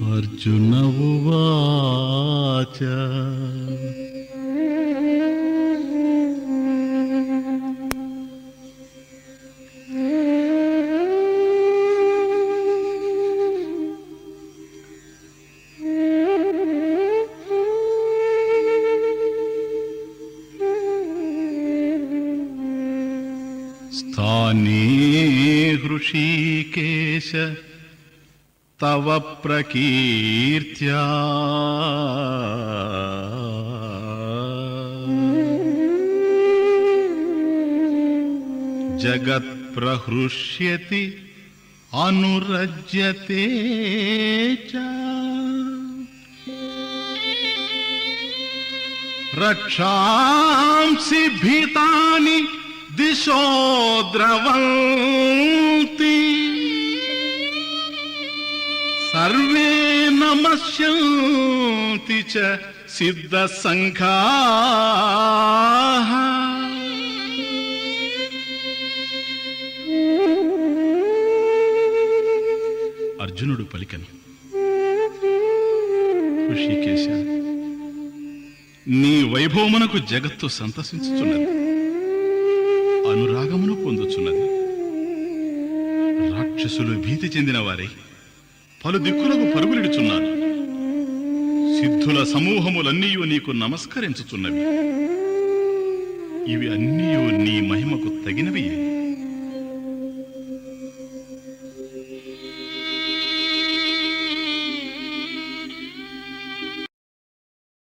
అర్జున ఉవాచ స్థానే హృషీకేశ తవ ప్రకీర్త్యా జగత్ప్రహృష్యతి అనురజ్యతే చ రక్షాంసి భీతాని దిశో ద్రవంతి సర్వే నమస్యంతి చ సిద్ధ సంఘాః. అర్జునుడు పలికెను, ఋషికేశ, నీ వైభవమునకు జగత్తు సంతసించుచున్నది, అనురాగమును పొందుచున్నది. రాక్షసులు భీతి చెందిన వారై పలు దిక్కులకు పరుగులిడుచున్నారు. సిద్ధుల సమూహములన్నీయు నీకు నమస్కరించుచున్నవి. ఇవి అన్నీయు నీ మహిమకు తగినవి.